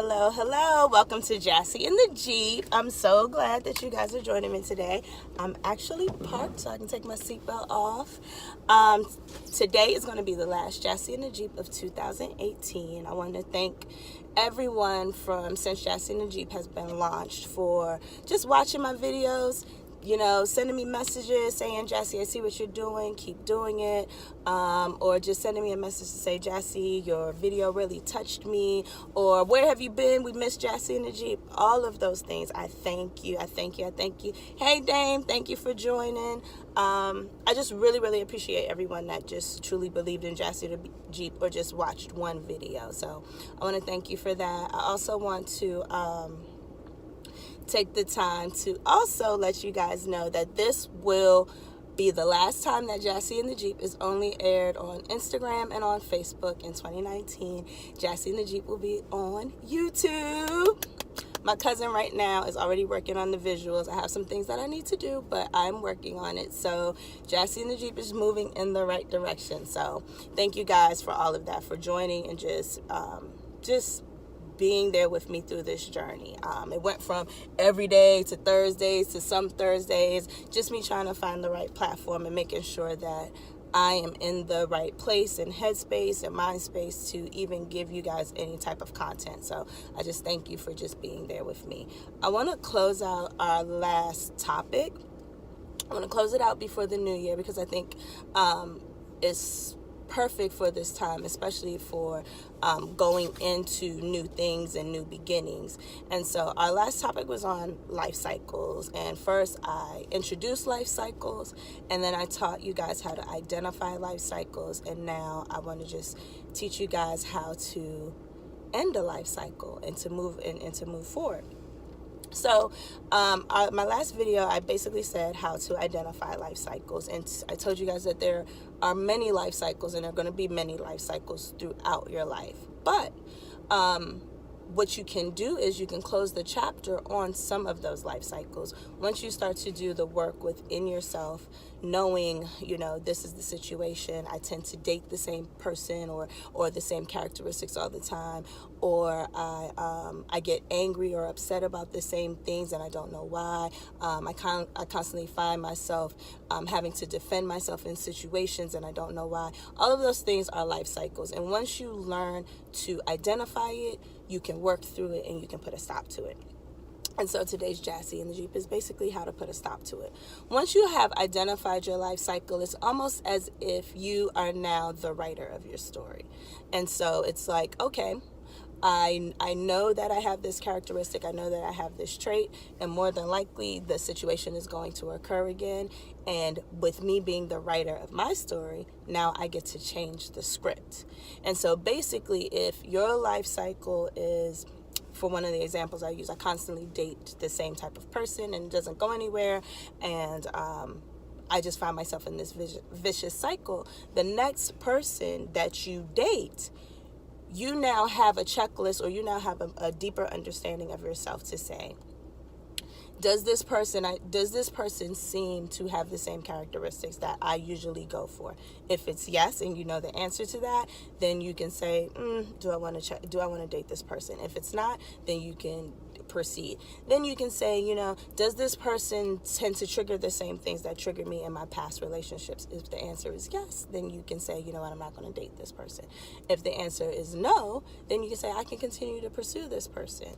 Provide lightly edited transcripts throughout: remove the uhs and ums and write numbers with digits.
hello, hello. Welcome to Jassé in the Jeep. I'm so glad that you guys are joining me today. I'm actually parked so I can take my seatbelt off. Today is going to be the last Jassé in the Jeep of 2018. I want to thank everyone since Jassé in the Jeep has been launched for just watching my videos, sending me messages saying, Jassé, I see what you're doing, keep doing it, or just sending me a message to say, Jassé, your video really touched me, or where have you been? We missed Jassé in the Jeep. All of those things, I thank you. Hey, Dame, thank you for joining. I just really, really appreciate everyone that just truly believed in Jassé in the Jeep or just watched one video. So I want to thank you for that. I also want to take the time to also let you guys know that this will be the last time that Jassé in the Jeep is only aired on Instagram and on Facebook in 2019. Jassé in the Jeep will be on YouTube. My cousin right now is already working on the visuals. I have some things that I need to do, but I'm working on it. So Jassé in the Jeep is moving in the right direction. So thank you guys for all of that, for joining and just being there with me through this journey. It went from every day to Thursdays to some Thursdays, just me trying to find the right platform and making sure that I am in the right place and headspace and mind space to even give you guys any type of content. So I just thank you for just being there with me. I want to close out our last topic. I want to close it out before the new year because I think it's perfect for this time, especially for going into new things and new beginnings. And so our last topic was on life cycles, and first I introduced life cycles, and then I taught you guys how to identify life cycles, and now I want to just teach you guys how to end a life cycle and to move forward. So my last video, I basically said how to identify life cycles, and I told you guys that there are many life cycles, and there are going to be many life cycles throughout your life. But what you can do is you can close the chapter on some of those life cycles. Once you start to do the work within yourself, knowing, this is the situation, I tend to date the same person or the same characteristics all the time, or I get angry or upset about the same things and I don't know why. I constantly find myself having to defend myself in situations and I don't know why. All of those things are life cycles. And once you learn to identify it, you can work through it and you can put a stop to it. And so today's Jassé in the Jeep is basically how to put a stop to it. Once you have identified your life cycle, it's almost as if you are now the writer of your story. And so it's like, okay, I know that I have this characteristic, I know that I have this trait, and more than likely the situation is going to occur again. And with me being the writer of my story, now I get to change the script. And so basically, if your life cycle is, for one of the examples I use, I constantly date the same type of person and it doesn't go anywhere, and I just find myself in this vicious cycle. The next person that you date, you now have a checklist, or you now have a deeper understanding of yourself to say, does this person seem to have the same characteristics that I usually go for? If it's yes, and you know the answer to that, then you can say, do I want to date this person? If it's not, then you can proceed. Then you can say, does this person tend to trigger the same things that triggered me in my past relationships? If the answer is yes, then you can say, you know what, I'm not going to date this person. If the answer is no, then you can say, I can continue to pursue this person.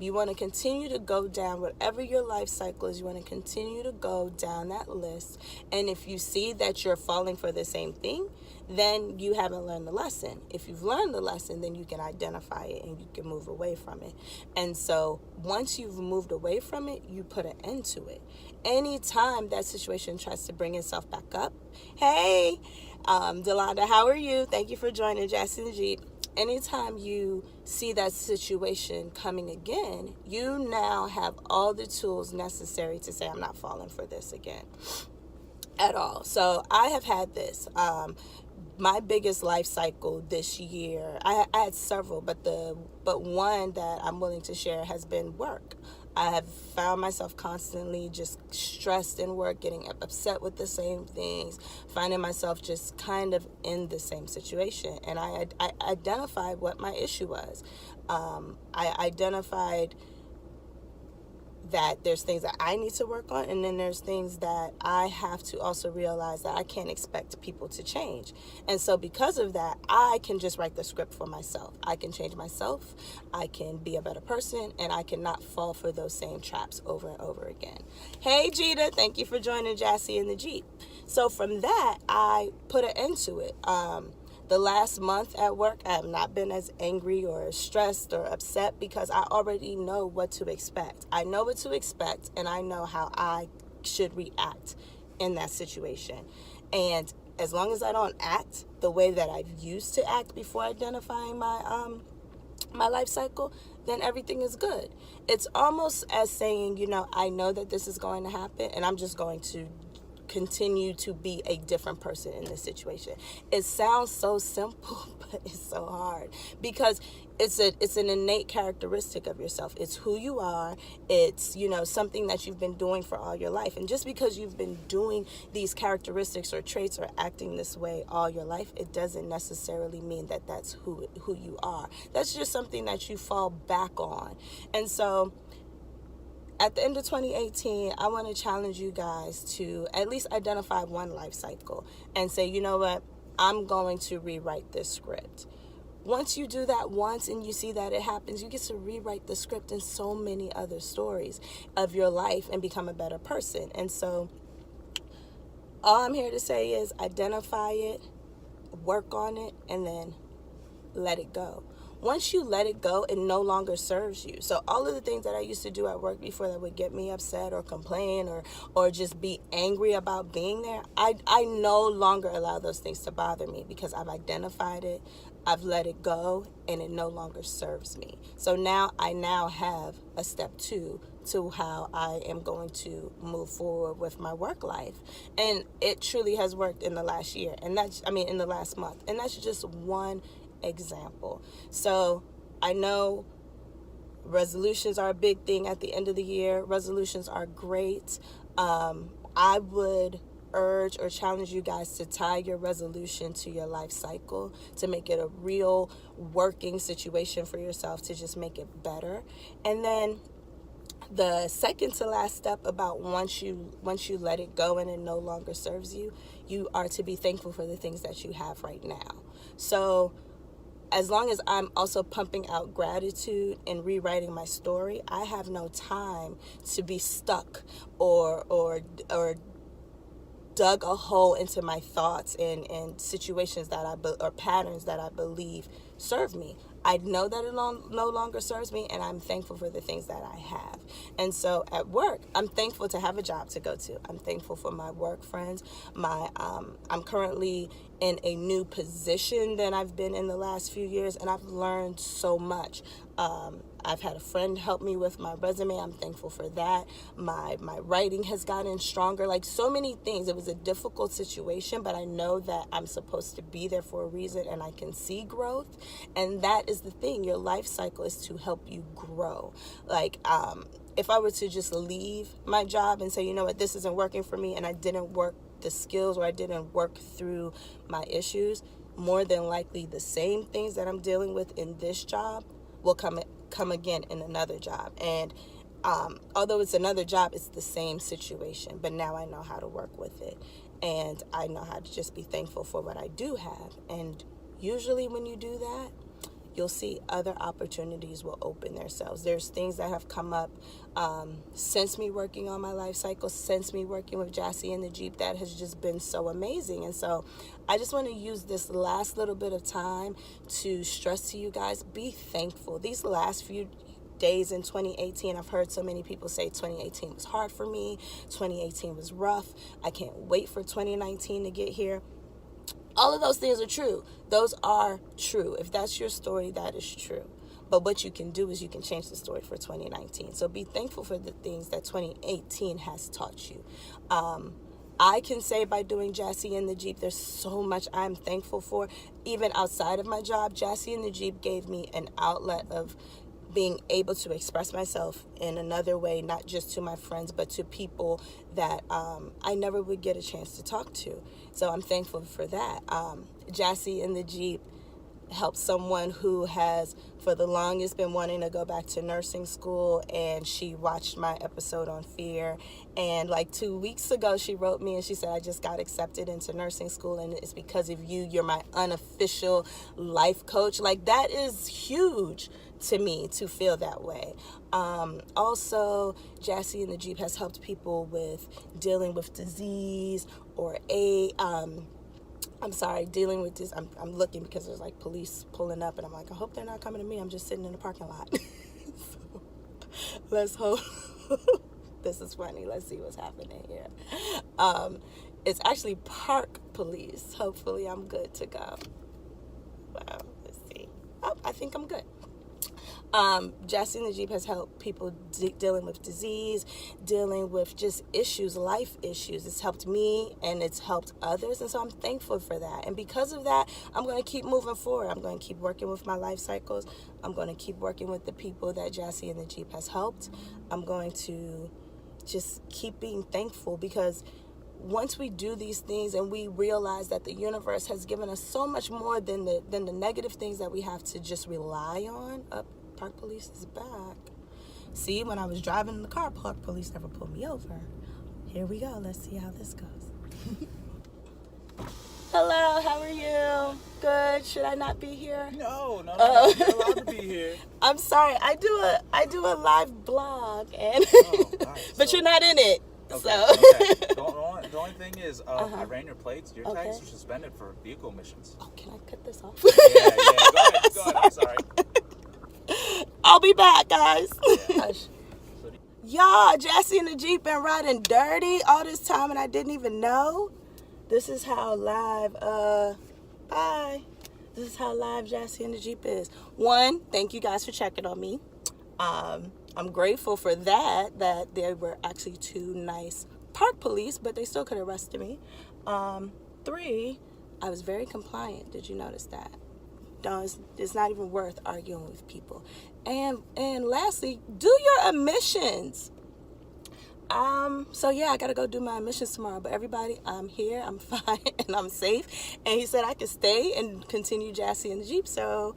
You want to continue to go down whatever your life cycle is. You want to continue to go down that list. And if you see that you're falling for the same thing, then you haven't learned the lesson. If you've learned the lesson, then you can identify it and you can move away from it. And so once you've moved away from it, you put an end to it. Anytime that situation tries to bring itself back up, hey, Delonda, how are you? Thank you for joining Jassé in the Jeep. Anytime you see that situation coming again, you now have all the tools necessary to say, I'm not falling for this again at all. So I have had this. My biggest life cycle this year, I had several, but one that I'm willing to share has been work. I have found myself constantly just stressed in work, getting upset with the same things, finding myself just kind of in the same situation. And I identified what my issue was. I identified that there's things that I need to work on, and then there's things that I have to also realize that I can't expect people to change. And so because of that, I can just write the script for myself. I can change myself, I can be a better person, and I cannot fall for those same traps over and over again. Hey Jita, thank you for joining Jassé in the Jeep. So from that, I put an end to it. The last month at work, I have not been as angry or stressed or upset because I already know what to expect. I know what to expect, and I know how I should react in that situation. And as long as I don't act the way that I used to act before identifying my life cycle, then everything is good. It's almost as saying, I know that this is going to happen, and I'm just going to continue to be a different person in this situation. It sounds so simple, but it's so hard because it's an innate characteristic of yourself. It's who you are. It's, something that you've been doing for all your life. And just because you've been doing these characteristics or traits or acting this way all your life, it doesn't necessarily mean that that's who you are. That's just something that you fall back on. And so at the end of 2018, I want to challenge you guys to at least identify one life cycle and say, you know what, I'm going to rewrite this script. Once you do that once and you see that it happens, you get to rewrite the script in so many other stories of your life and become a better person. And so all I'm here to say is identify it, work on it, and then let it go. Once you let it go, it no longer serves you. So all of the things that I used to do at work before that would get me upset or complain or just be angry about being there, I no longer allow those things to bother me because I've identified it, I've let it go, and it no longer serves me. So now I have a step 2 to how I am going to move forward with my work life. And it truly has worked in the last year. And in the last month. And that's just one example. So I know resolutions are a big thing at the end of the year. Resolutions are great. I would urge or challenge you guys to tie your resolution to your life cycle, to make it a real working situation for yourself, to just make it better. And then the second to last step about once you let it go and it no longer serves you, you are to be thankful for the things that you have right now. So as long as I'm also pumping out gratitude and rewriting my story, I have no time to be stuck or dug a hole into my thoughts and situations that or patterns that I believe serve me. I know that it no longer serves me, and I'm thankful for the things that I have. And so at work, I'm thankful to have a job to go to. I'm thankful for my work friends. I'm currently in a new position than I've been in the last few years, and I've learned so much. I've had a friend help me with my resume. I'm thankful for that. My writing has gotten stronger. Like so many things. It was a difficult situation, but I know that I'm supposed to be there for a reason, and I can see growth. And that is the thing. Your life cycle is to help you grow. Like, if I were to just leave my job and say, you know what, this isn't working for me, and I didn't work the skills or I didn't work through my issues, more than likely the same things that I'm dealing with in this job will come again in another job. And although it's another job, it's the same situation, but now I know how to work with it, and I know how to just be thankful for what I do have. And usually when you do that, you'll see other opportunities will open themselves. There's things that have come up since me working on my life cycle, since me working with Jassé in the Jeep, that has just been so amazing. And so I just want to use this last little bit of time to stress to you guys, be thankful. These last few days in 2018, I've heard so many people say 2018 was hard for me, 2018 was rough, I can't wait for 2019 to get here. All of those things are true. Those are true. If that's your story, that is true. But what you can do is you can change the story for 2019. So be thankful for the things that 2018 has taught you. I can say by doing Jassé in the Jeep, there's so much I'm thankful for. Even outside of my job, Jassé in the Jeep gave me an outlet of being able to express myself in another way, not just to my friends, but to people that I never would get a chance to talk to. So I'm thankful for that. Jassé in the Jeep help someone who has for the longest been wanting to go back to nursing school, and she watched my episode on fear, and like 2 weeks ago she wrote me and she said, I just got accepted into nursing school and it's because of you. You're my unofficial life coach. Like, that is huge to me to feel that way. Also, Jassé in the Jeep has helped people with dealing with disease or dealing with this. I'm looking because there's like police pulling up, and I'm like, I hope they're not coming to me. I'm just sitting in the parking lot. So, let's hope. This is funny. Let's see what's happening here. It's actually park police. Hopefully, I'm good to go. Well, let's see. Oh, I think I'm good. Jassé in the Jeep has helped people dealing with disease, dealing with just issues, life issues. It's helped me and it's helped others, and so I'm thankful for that. And because of that, I'm going to keep moving forward. I'm going to keep working with my life cycles. I'm going to keep working with the people that Jassé in the Jeep has helped. I'm going to just keep being thankful, because once we do these things and we realize that the universe has given us so much more than the negative things that we have to just rely on. Park police is back. See, when I was driving in the car, park police never pulled me over. Here we go. Let's see how this goes. Hello, how are you? Good. Should I not be here? No. You're allowed to be here. I'm sorry. I do a live blog, and Nice. but you're not in it. Okay, So. okay. The only thing is, I ran your plates. Your tags are suspended for vehicle emissions. Oh, can I cut this off? Yeah. Go ahead. I'm sorry. I'll be back, guys. Yeah. Y'all, Jassé in the Jeep been riding dirty all this time and I didn't even know. This is how live, This is how live Jassé in the Jeep is. One, thank you guys for checking on me. I'm grateful for that there were actually 2 nice park police, but they still could have arrested me. 3, I was very compliant. Did you notice that? It's not even worth arguing with people. And lastly, do your emissions. So yeah, I gotta go do my emissions tomorrow. But everybody, I'm here, I'm fine, and I'm safe. And he said I could stay and continue Jassé in the Jeep. So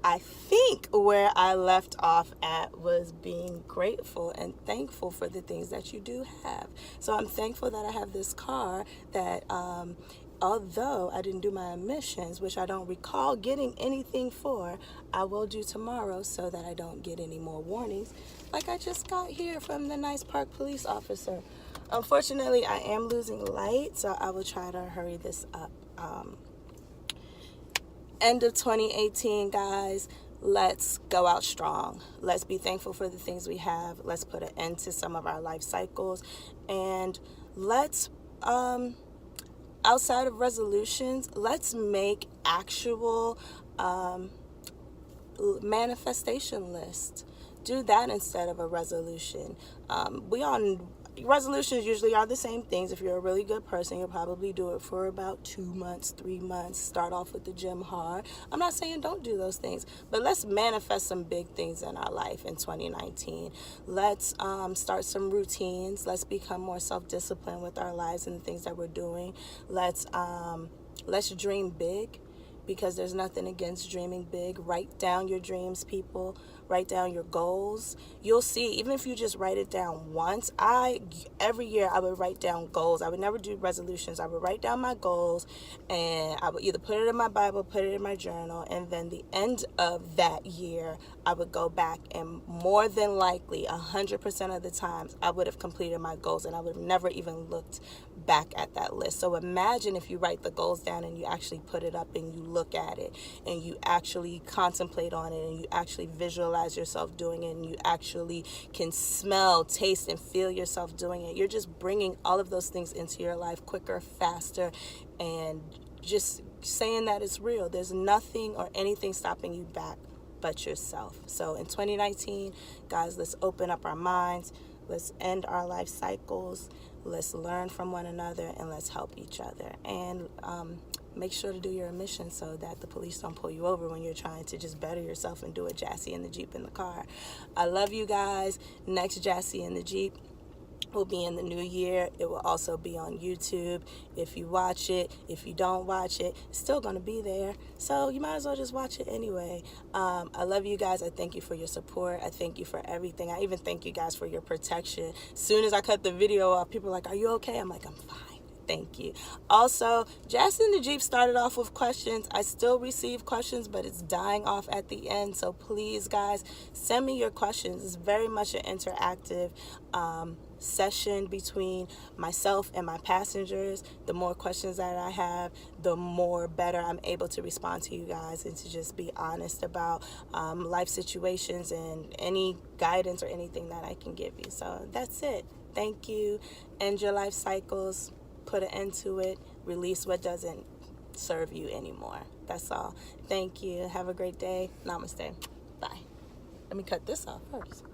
I think where I left off at was being grateful and thankful for the things that you do have. So I'm thankful that I have this car that, although I didn't do my emissions, which I don't recall getting anything for, I will do tomorrow so that I don't get any more warnings like I just got here from the nice park police officer. Unfortunately, I am losing light, so I will try to hurry this up. End of 2018, guys. Let's go out strong. Let's be thankful for the things we have. Let's put an end to some of our life cycles. And let's, outside of resolutions, let's make actual manifestation lists. Do that instead of a resolution. Resolutions usually are the same things. If you're a really good person, you'll probably do it for about 2 months, 3 months. Start off with the gym hard. I'm not saying don't do those things, but let's manifest some big things in our life in 2019. Let's start some routines. Let's become more self-disciplined with our lives and the things that we're doing. Let's dream big, because there's nothing against dreaming big. Write down your dreams, people. Write down your goals. You'll see, even if you just write it down once, every year I would write down goals. I would never do resolutions. I would write down my goals, and I would either put it in my Bible, put it in my journal, and then the end of that year, I would go back, and more than likely, 100% of the times, I would have completed my goals, and I would have never even looked back at that list. So imagine if you write the goals down and you actually put it up and you look at it and you actually contemplate on it and you actually visualize yourself doing it and you actually can smell, taste, and feel yourself doing it. You're just bringing all of those things into your life quicker, faster, and just saying that it's real. There's nothing or anything stopping you back but yourself. So in 2019, guys, let's open up our minds. Let's end our life cycles. Let's learn from one another and let's help each other. And make sure to do your emissions so that the police don't pull you over when you're trying to just better yourself and do a Jassé in the Jeep in the car. I love you guys. Next Jassé in the Jeep will be in the new year. It will also be on YouTube. If you watch it, if you don't watch it, it's still going to be there. So you might as well just watch it anyway. I love you guys. I thank you for your support. I thank you for everything. I even thank you guys for your protection. As soon as I cut the video off, people are like, are you okay? I'm like, I'm fine. Thank you. Also, Jassé in the Jeep started off with questions. I still receive questions, but it's dying off at the end. So please, guys, send me your questions. It's very much an interactive session between myself and my passengers. The more questions that I have, the more better I'm able to respond to you guys and to just be honest about life situations and any guidance or anything that I can give you. So that's it. Thank you. End your life cycles. Put an end to it. Release what doesn't serve you anymore. That's all. Thank you. Have a great day. Namaste. Bye. Let me cut this off first.